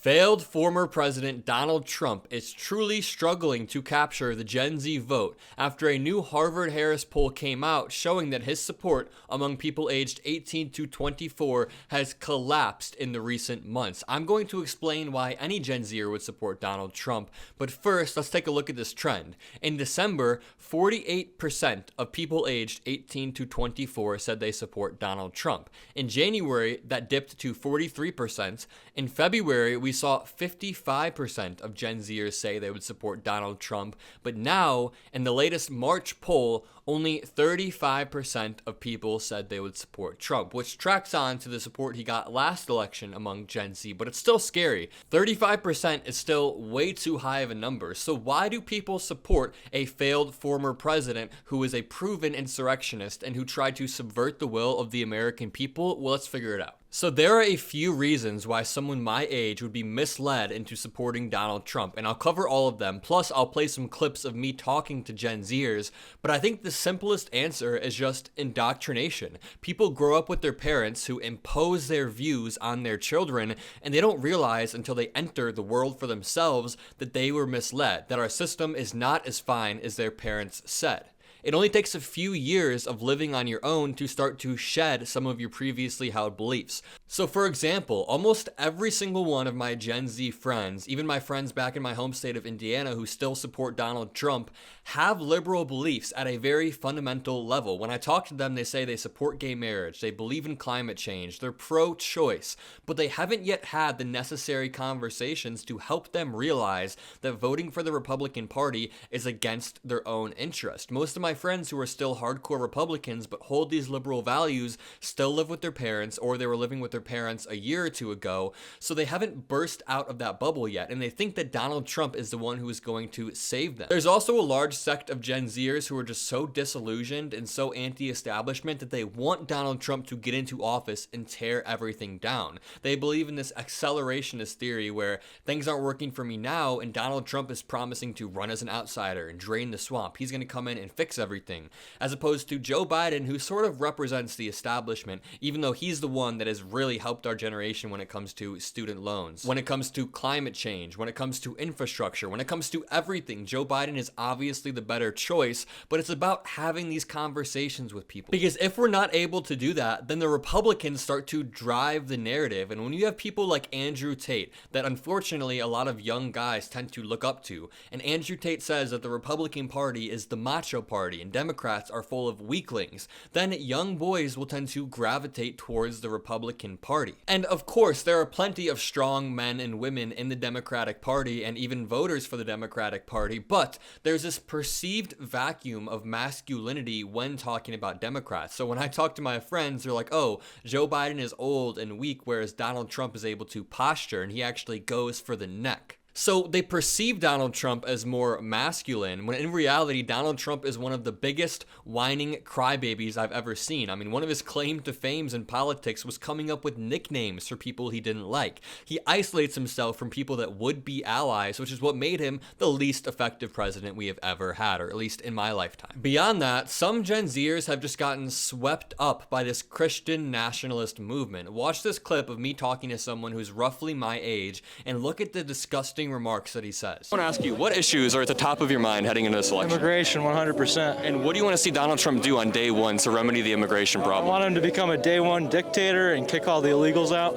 Failed former President Donald Trump is truly struggling to capture the Gen Z vote after a new Harvard-Harris poll came out showing that his support among people aged 18 to 24 has collapsed in the recent months. I'm going to explain why any Gen Zer would support Donald Trump, but first, let's take a look at this trend. In December, 48% of people aged 18 to 24 said they support Donald Trump. In January, that dipped to 43%. In February, we saw 55% of Gen Zers say they would support Donald Trump, but now, in the latest March poll, only 35% of people said they would support Trump, which tracks on to the support he got last election among Gen Z, but it's still scary. 35% is still way too high of a number, so why do people support a failed former president who is a proven insurrectionist and who tried to subvert the will of the American people? Well, let's figure it out. So there are a few reasons why someone my age would be misled into supporting Donald Trump, and I'll cover all of them, plus I'll play some clips of me talking to Gen Zers, but I think the simplest answer is just indoctrination. People grow up with their parents who impose their views on their children, and they don't realize until they enter the world for themselves that they were misled, that our system is not as fine as their parents said. It only takes a few years of living on your own to start to shed some of your previously held beliefs. So for example, almost every single one of my Gen Z friends, even my friends back in my home state of Indiana who still support Donald Trump, have liberal beliefs at a very fundamental level. When I talk to them, they say they support gay marriage, they believe in climate change, they're pro-choice, but they haven't yet had the necessary conversations to help them realize that voting for the Republican Party is against their own interest. Most of my friends who are still hardcore Republicans but hold these liberal values still live with their parents, or they were living with their parents a year or two ago, so they haven't burst out of that bubble yet, and they think that Donald Trump is the one who is going to save them. There's also a large sect of Gen Zers who are just so disillusioned and so anti-establishment that they want Donald Trump to get into office and tear everything down. They believe in this accelerationist theory where things aren't working for me now, and Donald Trump is promising to run as an outsider and drain the swamp. He's going to come in and fix everything, as opposed to Joe Biden, who sort of represents the establishment, even though he's the one that has really helped our generation when it comes to student loans, when it comes to climate change, when it comes to infrastructure, when it comes to everything. Joe Biden is obviously the better choice, but it's about having these conversations with people, because if we're not able to do that, then the Republicans start to drive the narrative. And when you have people like Andrew Tate, that unfortunately a lot of young guys tend to look up to, and Andrew Tate says that the Republican Party is the macho party and Democrats are full of weaklings, then young boys will tend to gravitate towards the Republican Party. And of course, there are plenty of strong men and women in the Democratic Party and even voters for the Democratic Party, but there's this perceived vacuum of masculinity when talking about Democrats. So when I talk to my friends, they're like, oh, Joe Biden is old and weak, whereas Donald Trump is able to posture and he actually goes for the neck. So they perceive Donald Trump as more masculine, when in reality, Donald Trump is one of the biggest whining crybabies I've ever seen. I mean, one of his claim to fames in politics was coming up with nicknames for people he didn't like. He isolates himself from people that would be allies, which is what made him the least effective president we have ever had, or at least in my lifetime. Beyond that, some Gen Zers have just gotten swept up by this Christian nationalist movement. Watch this clip of me talking to someone who's roughly my age, and look at the disgusting remarks that he says. I want to ask you, what issues are at the top of your mind heading into this election? Immigration, 100%. And what do you want to see Donald Trump do on day one to remedy the immigration problem? I want him to become a day one dictator and kick all the illegals out.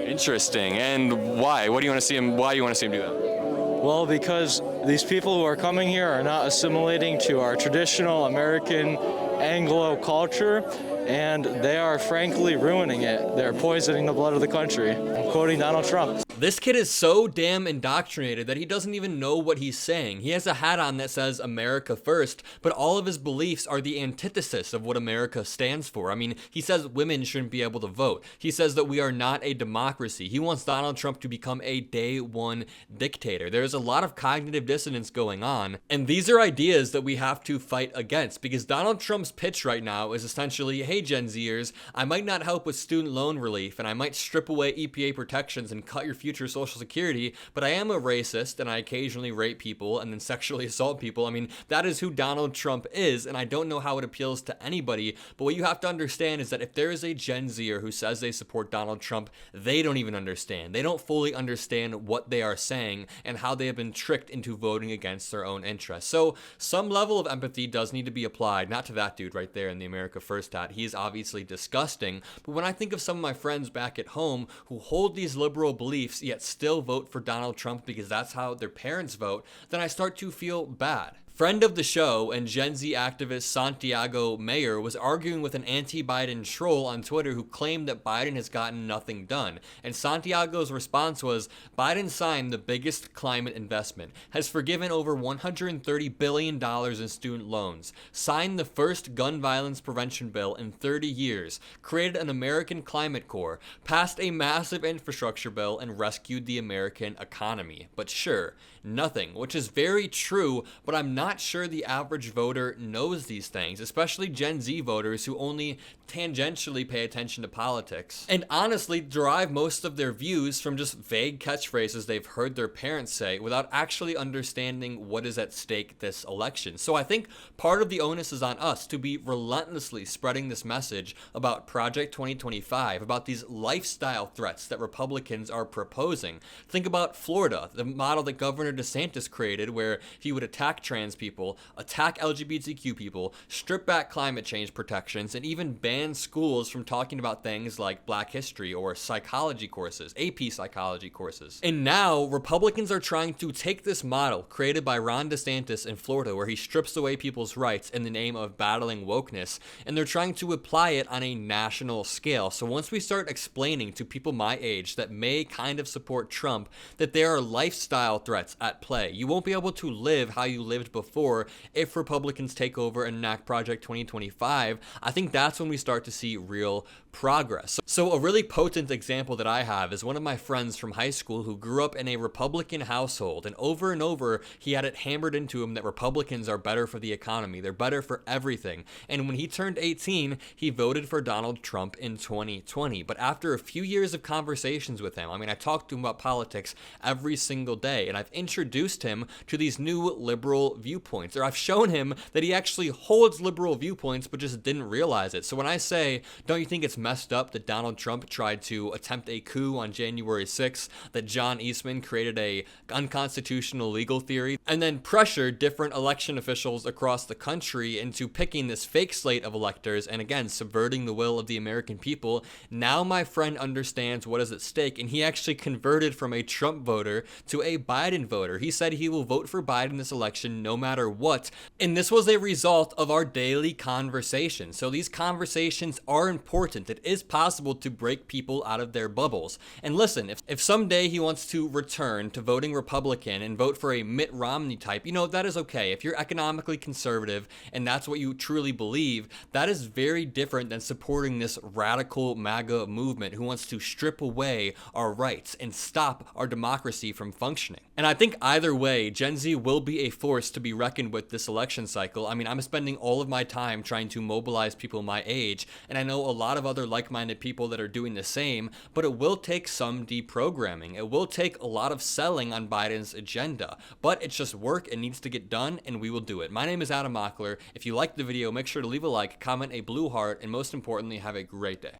Interesting. And why? What do you want to see him? Why do you want to see him do that? Well, because these people who are coming here are not assimilating to our traditional American Anglo culture, and they are frankly ruining it. They're poisoning the blood of the country. I'm quoting Donald Trump. This kid is so damn indoctrinated that he doesn't even know what he's saying. He has a hat on that says America first, but all of his beliefs are the antithesis of what America stands for. I mean, he says women shouldn't be able to vote. He says that we are not a democracy. He wants Donald Trump to become a day one dictator. There's a lot of cognitive dissonance going on, and these are ideas that we have to fight against, because Donald Trump's pitch right now is essentially, hey Gen Zers, I might not help with student loan relief, and I might strip away EPA protections and cut your future future Social Security, but I am a racist and I occasionally rape people and then sexually assault people. I mean, that is who Donald Trump is, and I don't know how it appeals to anybody, but what you have to understand is that if there is a Gen Zer who says they support Donald Trump, they don't even understand. They don't fully understand what they are saying and how they have been tricked into voting against their own interests. So some level of empathy does need to be applied, not to that dude right there in the America First hat. He is obviously disgusting, but when I think of some of my friends back at home who hold these liberal beliefs yet still vote for Donald Trump because that's how their parents vote, then I start to feel bad. Friend of the show and Gen Z activist Santiago Mayer was arguing with an anti-Biden troll on Twitter who claimed that Biden has gotten nothing done. And Santiago's response was, Biden signed the biggest climate investment, has forgiven over $130 billion in student loans, signed the first gun violence prevention bill in 30 years, created an American Climate Corps, passed a massive infrastructure bill, and rescued the American economy. But sure, nothing, which is very true, but I'm not sure the average voter knows these things, especially Gen Z voters who only tangentially pay attention to politics and honestly derive most of their views from just vague catchphrases they've heard their parents say without actually understanding what is at stake this election. So I think part of the onus is on us to be relentlessly spreading this message about Project 2025, about these lifestyle threats that Republicans are proposing. Think about Florida, the model that Governor DeSantis created, where he would attack trans people, attack LGBTQ people, strip back climate change protections, and even ban schools from talking about things like Black history or psychology courses, AP psychology courses. And now Republicans are trying to take this model created by Ron DeSantis in Florida, where he strips away people's rights in the name of battling wokeness, and they're trying to apply it on a national scale. So once we start explaining to people my age that may kind of support Trump that there are lifestyle threats at play, you won't be able to live how you lived before if Republicans take over and enact Project 2025. I think that's when we start to see real progress. So a really potent example that I have is one of my friends from high school who grew up in a Republican household, and over he had it hammered into him that Republicans are better for the economy, they're better for everything. And when he turned 18, he voted for Donald Trump in 2020. But after a few years of conversations with him, I mean, I talked to him about politics every single day, and I've introduced him to these new liberal viewpoints, or I've shown him that he actually holds liberal viewpoints but just didn't realize it. So when I say, don't you think it's messed up that Donald Trump tried to attempt a coup on January 6th, that John Eastman created a unconstitutional legal theory, and then pressured different election officials across the country into picking this fake slate of electors and again subverting the will of the American people, now my friend understands what is at stake, and he actually converted from a Trump voter to a Biden voter. He said he will vote for Biden this election no matter what, and this was a result of our daily conversation. So these conversations are important. It is possible to break people out of their bubbles. And listen, if someday he wants to return to voting Republican and vote for a Mitt Romney type, you know, that is okay. If you're economically conservative and that's what you truly believe, that is very different than supporting this radical MAGA movement who wants to strip away our rights and stop our democracy from functioning. And I think either way, Gen Z will be a force to be reckoned with this election cycle. I mean, I'm spending all of my time trying to mobilize people my age, and I know a lot of other like-minded people that are doing the same, but it will take some deprogramming. It will take a lot of selling on Biden's agenda, but it's just work. It needs to get done, and we will do it. My name is Mockler. If you liked the video, make sure to leave a like, comment a blue heart, and most importantly, have a great day.